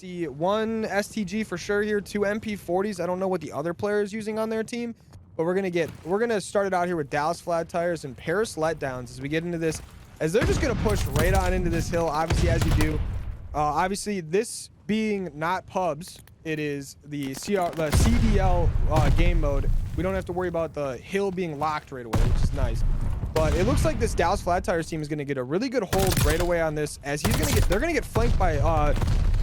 see one STG for sure here, two MP40s. I don't know what the other player is using on their team, but we're gonna start it out here with Dallas Flat Tires and Paris Letdowns as we get into this, as they're just gonna push right on into this hill, obviously, as you do. Obviously, this being not pubs, it is the CDL game mode. We don't have to worry about the hill being locked right away, which is nice. But it looks like this Dallas Flat Tires team is going to get a really good hold right away on this, as they're going to get flanked by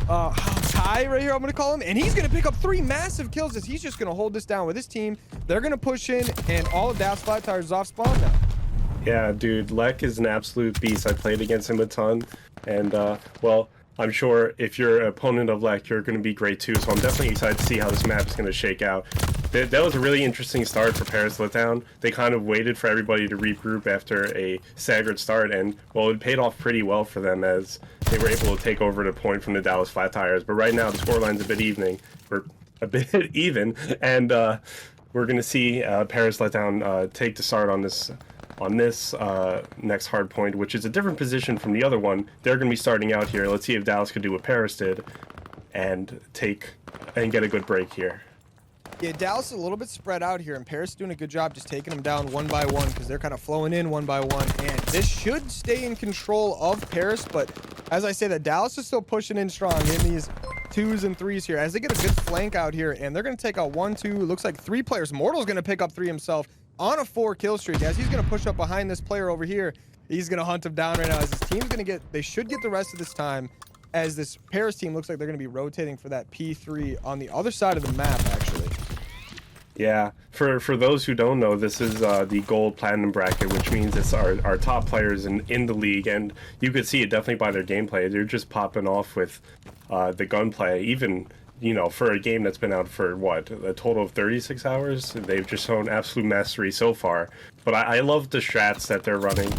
Ty right here, I'm going to call him, and he's going to pick up 3 massive kills as he's just going to hold this down with his team. They're going to push in, and all of Dallas Flat Tires is off spawn now. Yeah, dude, Lek is an absolute beast. I played against him a ton, and well, I'm sure if you're an opponent of Lek, you're going to be great too. So I'm definitely excited to see how this map is going to shake out. That was a really interesting start for Paris Letdown. They kind of waited for everybody to regroup after a staggered start, and well, it paid off pretty well for them as they were able to take over the point from the Dallas Flat Tires. But right now, the scoreline's a bit even, and we're going to see Paris Letdown take the start on this next hard point, which is a different position from the other one. They're going to be starting out here. Let's see if Dallas could do what Paris did and get a good break here. Yeah, Dallas is a little bit spread out here, and Paris is doing a good job just taking them down one by one because they're kind of flowing in one by one, and this should stay in control of Paris. But as I say, that Dallas is still pushing in strong in these 2s and 3s here as they get a good flank out here, and they're going to take out 1, 2, looks like 3 players. Mortal's going to pick up 3 himself on a 4 kill streak as he's going to push up behind this player over here. He's going to hunt him down right now as his team's going to they should get the rest of this time, as this Paris team looks like they're going to be rotating for that P3 on the other side of the map, actually. Yeah, for those who don't know, this is the gold platinum bracket, which means it's our top players in the league, and you could see it definitely by their gameplay. They're just popping off with the gunplay, even, you know, for a game that's been out for what, a total of 36 hours. They've just shown absolute mastery so far. But I love the strats that they're running.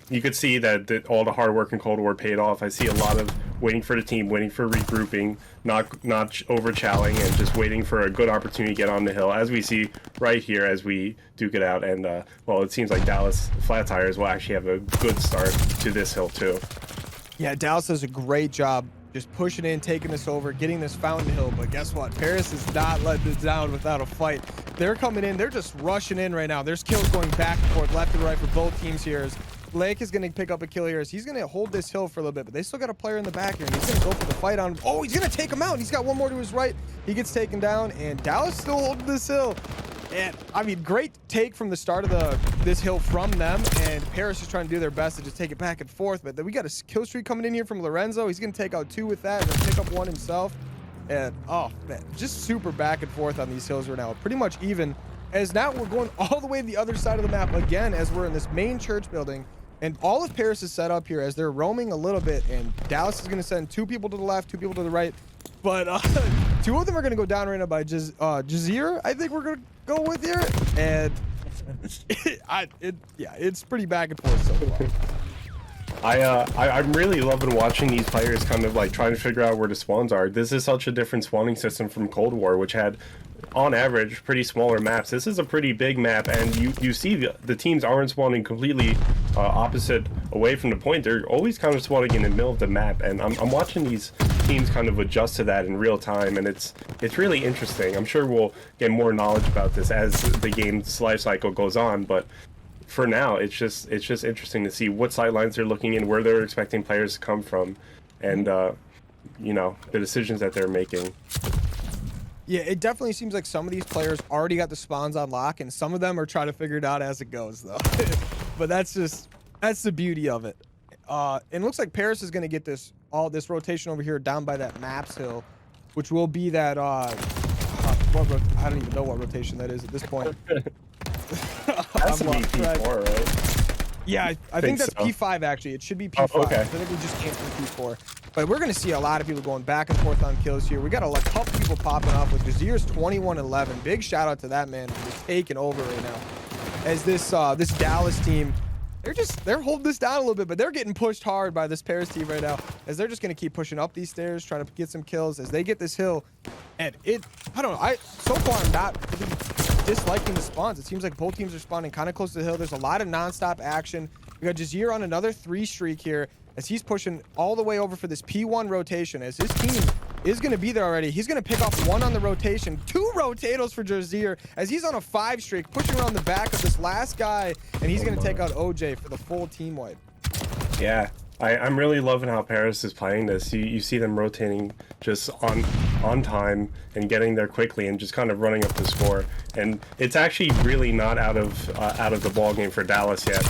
You could see that all the hard work in Cold War paid off. I see a lot of waiting for the team, waiting for regrouping, not over-chowing, and just waiting for a good opportunity to get on the hill, as we see right here as we duke it out. And, well, it seems like Dallas Flat Tires will actually have a good start to this hill, too. Yeah, Dallas does a great job just pushing in, taking this over, getting this fountain hill. But guess what? Paris is not letting this down without a fight. They're coming in. They're just rushing in right now. There's kills going back and forth, left and right for both teams here. As Lake is going to pick up a kill here. As he's going to hold this hill for a little bit, but they still got a player in the back here, and he's going to go for the fight on him. Oh, he's going to take him out. He's got one more to his right. He gets taken down, and Dallas still holding this hill. And I mean, great take from the start of this hill from them, and Paris is trying to do their best to just take it back and forth. But then we got a kill streak coming in here from Lorenzo. He's going to take out 2 with that and then pick up 1 himself. And oh man, just super back and forth on these hills right now. Pretty much even, as now we're going all the way to the other side of the map again, as we're in this main church building. And all of Paris is set up here as they're roaming a little bit, and Dallas is going to send 2 people to the left, 2 people to the right. But 2 of them are going to go down right now by Jazeer, I think we're going to go with here. And yeah, it's pretty back and forth so far. I'm really loving watching these players kind of like trying to figure out where the spawns are. This is such a different spawning system from Cold War, which had, on average, pretty smaller maps. This is a pretty big map, and you see the teams aren't spawning completely opposite away from the point. They're always kind of spawning in the middle of the map, and I'm watching these teams kind of adjust to that in real time, and it's really interesting. I'm sure we'll get more knowledge about this as the game's life cycle goes on, but for now, it's just interesting to see what sidelines they're looking in, where they're expecting players to come from, and you know, the decisions that they're making. Yeah, it definitely seems like some of these players already got the spawns on lock, and some of them are trying to figure it out as it goes, though. But that's the beauty of it. And it looks like Paris is going to get this rotation over here down by that Maps Hill, which will be that I don't even know what rotation that is at this point. That's a P4, right? Yeah, I think that's so. P5 actually. It should be P5. Oh, okay. I think we just came from P4. But we're going to see a lot of people going back and forth on kills here. We got a couple people popping off with Jazeer's 21-11. Big shout out to that man for just taking over right now. As this Dallas team, they're holding this down a little bit, but they're getting pushed hard by this Paris team right now, as they're just going to keep pushing up these stairs, trying to get some kills as they get this hill. And I don't know, so far I'm not disliking the spawns. It seems like both teams are spawning kind of close to the hill. There's a lot of non-stop action. We got Jazeer on another 3 streak here as he's pushing all the way over for this P1 rotation, as his team is going to be there already. He's going to pick off 1 on the rotation, 2 rotatos for Jazeer as he's on a 5 streak, pushing around the back of this last guy, and he's going to take out OJ for the full team wipe. Yeah, I'm really loving how Paris is playing this. You see them rotating just on time and getting there quickly and just kind of running up the score. And it's actually really not out of the ball game for Dallas yet.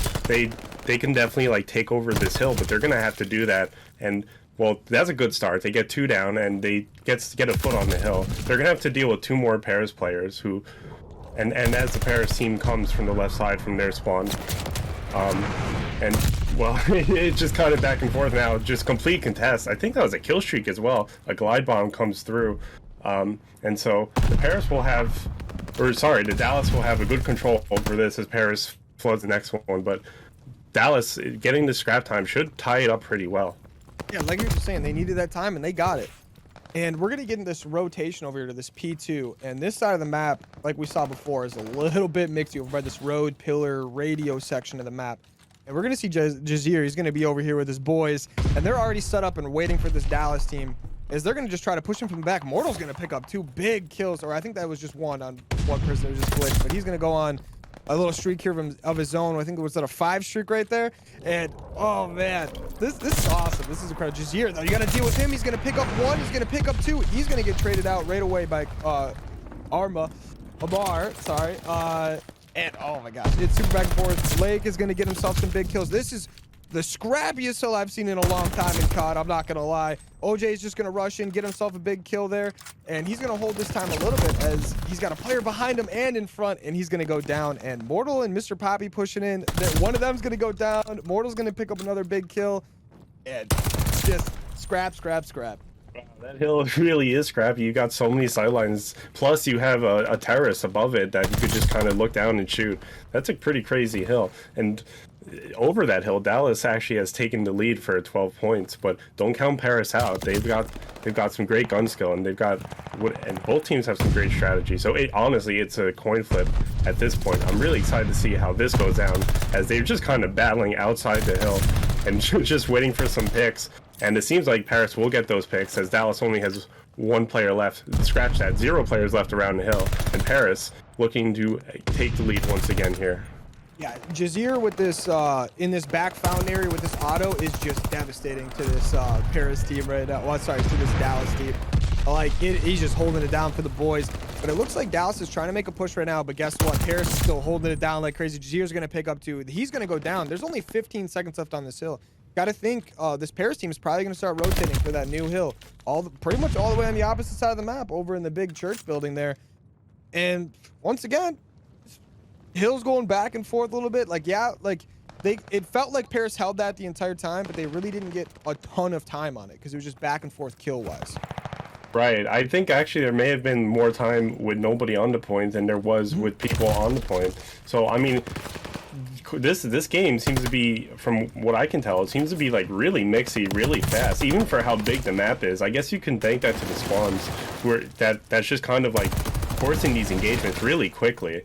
They can definitely like take over this hill, but they're gonna have to do that. And well, that's a good start. They get 2 down and they get a foot on the hill. They're gonna have to deal with 2 more Paris players who, and as the Paris team comes from the left side from their spawn, and well, it's just kind of back and forth now. Just complete contest. I think that was a kill streak as well. A glide bomb comes through, and so the Paris will have, or sorry, the Dallas will have a good control over this as Paris floods the next one. But Dallas getting the scrap time should tie it up pretty well. Yeah, like you were saying, they needed that time and they got it. And we're gonna get in this rotation over here to this P2, and this side of the map, like we saw before, is a little bit mixy over by this road, pillar, radio section of the map. And we're going to see Jazeer. He's going to be over here with his boys. And they're already set up and waiting for this Dallas team, as they're going to just try to push him from the back. Mortal's going to pick up 2 big kills. Or I think that was just 1 on one person. It was just glitched. But he's going to go on a little streak here of his own. I think it was at a 5 streak right there. And, oh, man. This is awesome. This is incredible. Jazeer, though, you got to deal with him. He's going to pick up 1. He's going to pick up 2. He's going to get traded out right away by Amar, sorry. And oh my gosh, it's super back and forth. Lake is going to get himself some big kills. This is the scrappiest hill I've seen in a long time in COD. I'm not going to lie. OJ is just going to rush in, get himself a big kill there. And he's going to hold this time a little bit as he's got a player behind him and in front. And he's going to go down. And Mortal and Mr. Poppy pushing in. One of them's going to go down. Mortal's going to pick up another big kill. And just scrap. Wow, that hill really is scrappy. You got so many sidelines. Plus, you have a terrace above it that you could just kind of look down and shoot. That's a pretty crazy hill. And over that hill, Dallas actually has taken the lead for 12 points. But don't count Paris out. They've got some great gun skill, and and both teams have some great strategy. So honestly, it's a coin flip at this point. I'm really excited to see how this goes down, as they're just kind of battling outside the hill and just waiting for some picks. And it seems like Paris will get those picks, as Dallas only has 1 player left. Scratch that, 0 players left around the hill. And Paris looking to take the lead once again here. Yeah, Jazeer with this in this back fountain area with this auto is just devastating to this Paris team right now. Well, sorry, to this Dallas team. Like, he's just holding it down for the boys. But it looks like Dallas is trying to make a push right now. But guess what? Paris is still holding it down like crazy. Jazeer's going to pick up 2. He's going to go down. There's only 15 seconds left on this hill. Got to think this Paris team is probably going to start rotating for that new hill. Pretty much all the way on the opposite side of the map over in the big church building there. And once again, hill's going back and forth a little bit. Like, yeah, like it felt like Paris held that the entire time, but they really didn't get a ton of time on it because it was just back and forth kill wise. Right. I think actually there may have been more time with nobody on the point than there was with people on the point. So, I mean, this game seems to be, from what I can tell, it seems to be like really mixy, really fast, even for how big the map is. I guess you can thank that to the spawns, where that's just kind of like forcing these engagements really quickly.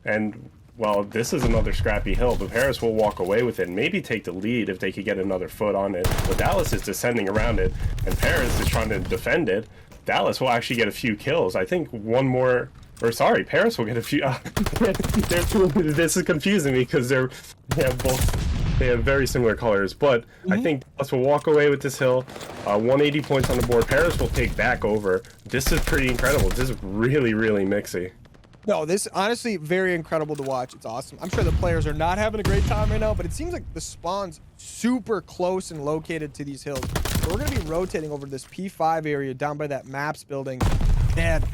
And well, this is another scrappy hill, but Paris will walk away with it and maybe take the lead if they could get another foot on it. But Dallas is descending around it, and Paris is trying to defend it. Dallas will actually get a few kills. I think one more, or sorry, Paris will get a few. This is confusing me because they have very similar colors. But I think Dallas will walk away with this hill. 180 points on the board. Paris will take back over. This is pretty incredible. This is really, really mixy. No, this honestly very incredible to watch. It's awesome. I'm sure the players are not having a great time right now, but it seems like the spawn's super close and located to these hills. So we're going to be rotating over this P5 area down by that maps building. And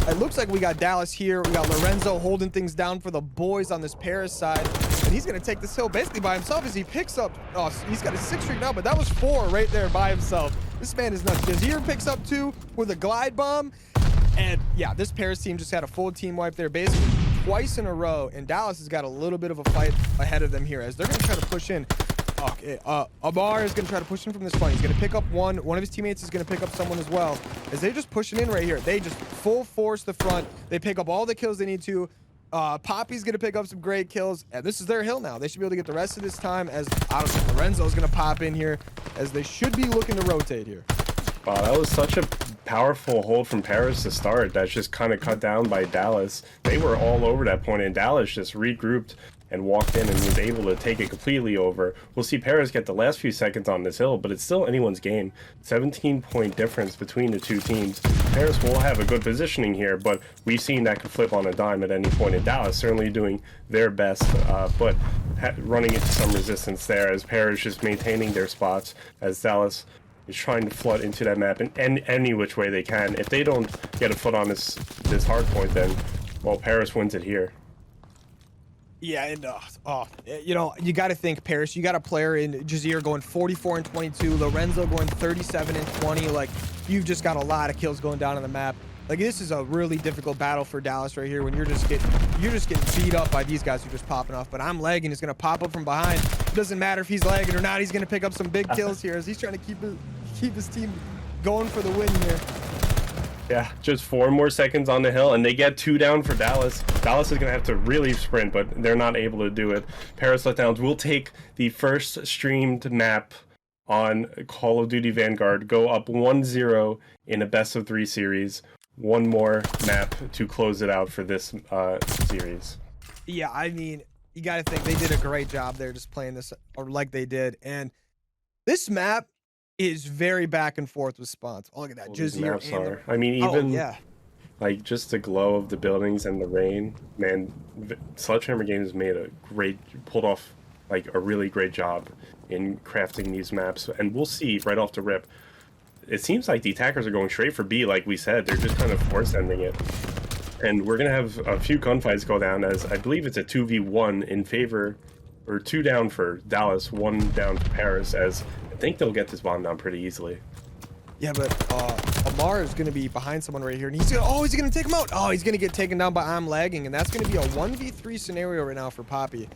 it looks like we got Dallas here. We got Lorenzo holding things down for the boys on this Paris side. And he's going to take this hill basically by himself as he picks up. Oh, he's got a 6 streak now, but that was 4 right there by himself. This man is nuts. Jazeer picks up 2 with a glide bomb. And yeah, this Paris team just had a full team wipe there basically twice in a row. And Dallas has got a little bit of a fight ahead of them here as they're going to try to push in. Okay, Amar is going to try to push in from this point. He's going to pick up one. One of his teammates is going to pick up someone as well. As they're just pushing in right here. They just full force the front. They pick up all the kills they need to. Poppy's gonna pick up some great kills, and this is their hill now. They should be able to get the rest of this time, as I don't think Lorenzo's gonna pop in here, as they should be looking to rotate here. Wow, that was such a powerful hold from Paris to start. That's just kind of cut down by Dallas. They were all over that point, and Dallas just regrouped and walked in and was able to take it completely over. We'll see Paris get the last few seconds on this hill, but it's still anyone's game. 17-point difference between the two teams. Paris will have a good positioning here, but we've seen that could flip on a dime at any point. And Dallas certainly doing their best, but running into some resistance there, as Paris just maintaining their spots, as Dallas is trying to flood into that map in any which way they can. If they don't get a foot on this hard point, then, well, Paris wins it here. Yeah, and you know, you got to think Paris. You got a player in Jazeer going 44 and 22, Lorenzo going 37 and 20. Like, you've just got a lot of kills going down on the map. Like, this is a really difficult battle for Dallas right here, when you're just getting beat up by these guys who are just popping off. But I'm lagging. He's gonna pop up from behind. It doesn't matter if he's lagging or not. He's gonna pick up some big kills here, as he's trying to keep his team going for the win here. Yeah, just 4 more seconds on the hill, and they get 2 down for Dallas. Dallas is going to have to really sprint, but they're not able to do it. Paris Letdowns will take the first streamed map on Call of Duty Vanguard, go up 1-0 in a best-of-3 series. One more map to close it out for this series. Yeah, I mean, you got to think they did a great job there just playing this, or like they did. And this map is very back and forth with spawns. Oh, look at that. Jazeer. I mean, even like just the glow of the buildings and the rain, man. Sledgehammer Games pulled off like a really great job in crafting these maps, and we'll see right off the rip. It seems like the attackers are going straight for B, like we said. They're just kind of force ending it, and we're gonna have a few gunfights go down, as I believe it's a 2v1 in favor, or 2 down for Dallas, 1 down for Paris, as I think they'll get this bomb down pretty easily. Yeah, but Amar is going to be behind someone right here, and he's going to take him out. Oh, he's going to get taken down by I'm lagging, and that's going to be a 1v3 scenario right now for Poppy.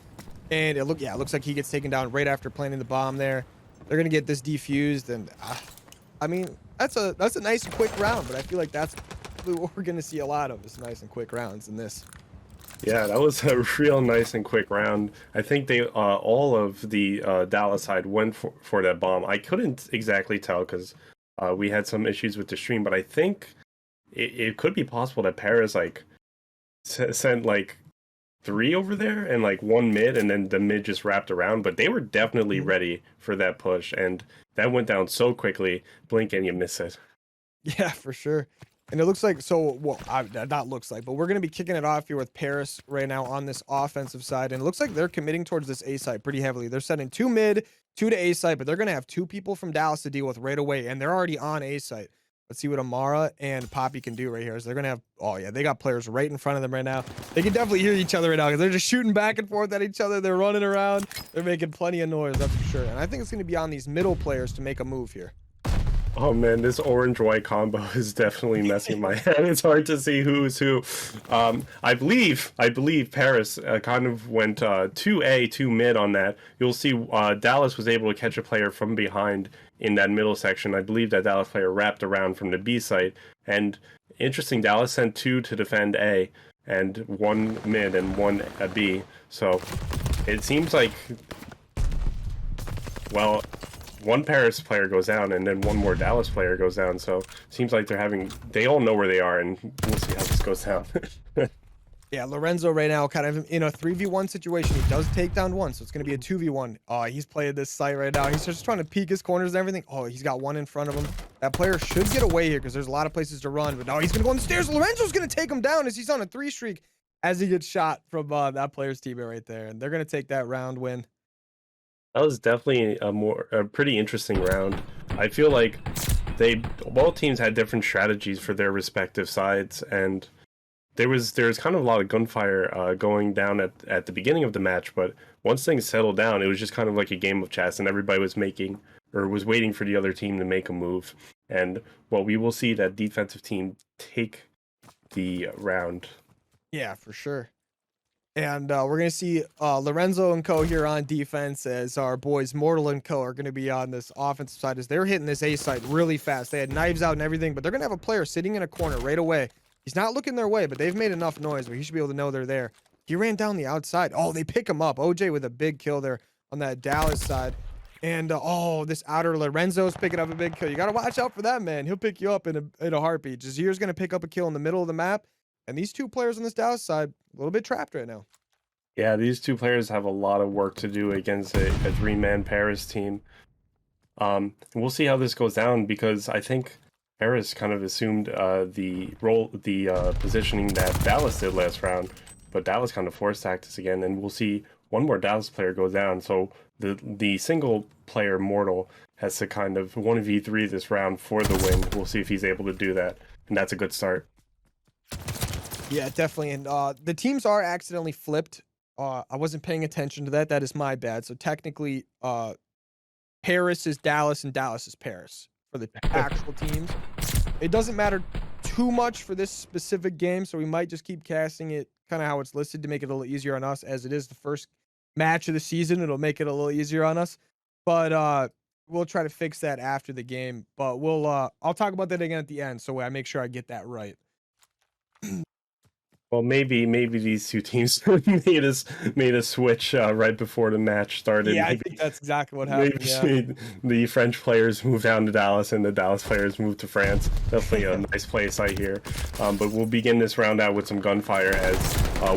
And it looks like he gets taken down right after planting the bomb there. They're going to get this defused, and I mean, that's a nice quick round, but I feel like that's what we're going to see a lot of, is nice and quick rounds in this. Yeah, that was a real nice and quick round. I think they all of the Dallas side went for that bomb. I couldn't exactly tell, because we had some issues with the stream, but I think it could be possible that Paris like sent like 3 over there and like 1 mid, and then the mid just wrapped around. But they were definitely ready for that push, and that went down so quickly. Blink and you miss it. Yeah, for sure. And it looks like, not looks like, but we're going to be kicking it off here with Paris right now on this offensive side. And it looks like they're committing towards this A site pretty heavily. They're sending 2 mid, 2 to A site, but they're going to have 2 people from Dallas to deal with right away. And they're already on A site. Let's see what Amara and Poppy can do right here. So they're going to have, oh yeah, they got players right in front of them right now. They can definitely hear each other right now, because they're just shooting back and forth at each other. They're running around. They're making plenty of noise, that's for sure. And I think it's going to be on these middle players to make a move here. Oh man, this orange-white combo is definitely messing my head. It's hard to see who's who. I believe Paris kind of went 2A, 2 mid on that. You'll see Dallas was able to catch a player from behind in that middle section. I believe that Dallas player wrapped around from the B site. And interesting, Dallas sent 2 to defend A, and 1 mid and 1 at B. So it seems like, well, 1 Paris player goes down, and then 1 more Dallas player goes down. So it seems like they all know where they are, and we'll see how this goes down. Yeah, Lorenzo right now kind of in a 3v1 situation. He does take down 1, so it's going to be a 2v1. Oh, he's playing this site right now. He's just trying to peek his corners and everything. Oh, he's got 1 in front of him. That player should get away here, because there's a lot of places to run. But no, he's going to go on the stairs. Lorenzo's going to take him down, as he's on a 3 streak, as he gets shot from that player's teammate right there. And they're going to take that round win. That was definitely a pretty interesting round. I feel like both teams had different strategies for their respective sides, and there was kind of a lot of gunfire going down at the beginning of the match. But once things settled down, it was just kind of like a game of chess, and everybody was waiting for the other team to make a move. And well, we will see that defensive team take the round. Yeah, for sure. And we're going to see Lorenzo and co here on defense, as our boys Mortal and co are going to be on this offensive side, as they're hitting this A site really fast. They had knives out and everything, but they're going to have a player sitting in a corner right away. He's not looking their way, but they've made enough noise where he should be able to know they're there. He ran down the outside. Oh, they pick him up. OJ with a big kill there on that Dallas side. And oh, this outer Lorenzo's picking up a big kill. You got to watch out for that, man. He'll pick you up in a heartbeat. Jazir's going to pick up a kill in the middle of the map. And these two players on this Dallas side, a little bit trapped right now. Yeah, these two players have a lot of work to do against a three-man Paris team. We'll see how this goes down because I think Paris kind of assumed the positioning that Dallas did last round, but Dallas kind of forced tactics again, and we'll see one more Dallas player go down. So the single player Mortal has to kind of 1v3 this round for the win. We'll see if he's able to do that, and that's a good start. Yeah, definitely. And the teams are accidentally flipped. I wasn't paying attention to that. That is my bad. So technically, Paris is Dallas and Dallas is Paris for the actual teams. It doesn't matter too much for this specific game, so we might just keep casting it kind of how it's listed to make it a little easier on us, as it is the first match of the season. It'll make it a little easier on us, but we'll try to fix that after the game. But I'll talk about that again at the end, so I make sure I get that right. Well, maybe these two teams made a switch right before the match started. Yeah, maybe, I think that's exactly what happened. maybe the French players moved down to Dallas and the Dallas players moved to France. Definitely a nice play site here. But we'll begin this round out with some gunfire as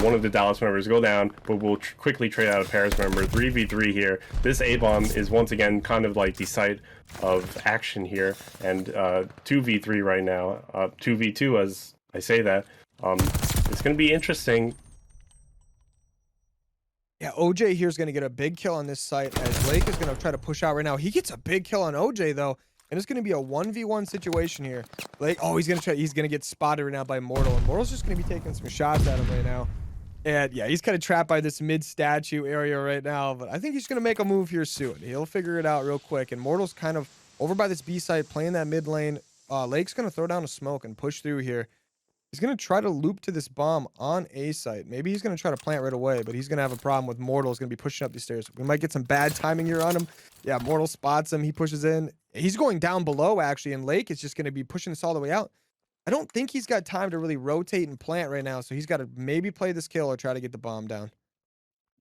one of the Dallas members go down, but we'll quickly trade out a Paris member. 3v3 here. This A-bomb is once again kind of like the site of action here, and 2v3 right now. 2v2 as I say that. It's going to be interesting. Yeah, OJ here is going to get a big kill on this site as Lake is going to try to push out right now. He gets a big kill on OJ though, and it's going to be a 1v1 situation here. Lake, oh, he's going to get spotted right now by Mortal, and Mortal's just going to be taking some shots at him right now. And yeah, he's kind of trapped by this mid statue area right now, but I think he's going to make a move here soon. He'll figure it out real quick, and Mortal's kind of over by this B site playing that mid lane. Lake's going to throw down a smoke and push through here. He's going to try to loop to this bomb on A site. Maybe he's going to try to plant right away, but he's going to have a problem with Mortal. He's going to be pushing up these stairs. We might get some bad timing here on him. Yeah, Mortal spots him. He pushes in. He's going down below, actually, and Lake is just going to be pushing this all the way out. I don't think he's got time to really rotate and plant right now, so he's got to maybe play this kill or try to get the bomb down.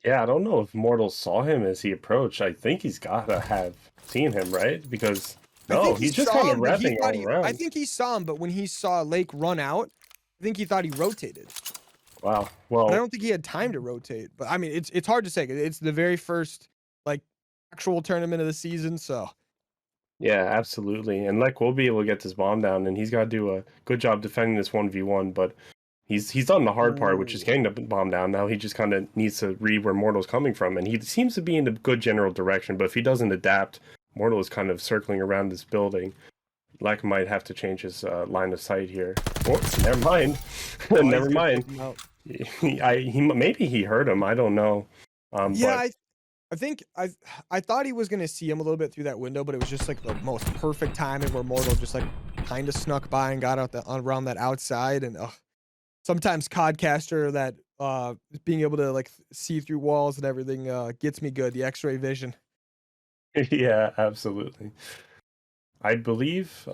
Yeah, I don't know if Mortal saw him as he approached. I think he's got to have seen him, right? Because, no, he's just kind of wrapping all around. I think he saw him, but when he saw Lake run out, I think he thought he rotated. Wow. Well, I don't think he had time to rotate, but I mean, it's hard to say. It's the very first like actual tournament of the season, so. Yeah, absolutely. And Lek will be able to get this bomb down, and he's got to do a good job defending this 1v1, but he's done the hard part, which is getting the bomb down. Now he just kind of needs to read where Mortal's coming from, and he seems to be in a good general direction, but if he doesn't adapt, Mortal is kind of circling around this building. Lek might have to change his line of sight here. Oh, never mind. Oh, never mind. Maybe he heard him. I don't know. Yeah, but I thought he was gonna see him a little bit through that window, but it was just like the most perfect timing where Mortal just like kind of snuck by and got out around that outside. And sometimes Codcaster that being able to like see through walls and everything gets me good. The X-ray vision. Yeah, absolutely. I believe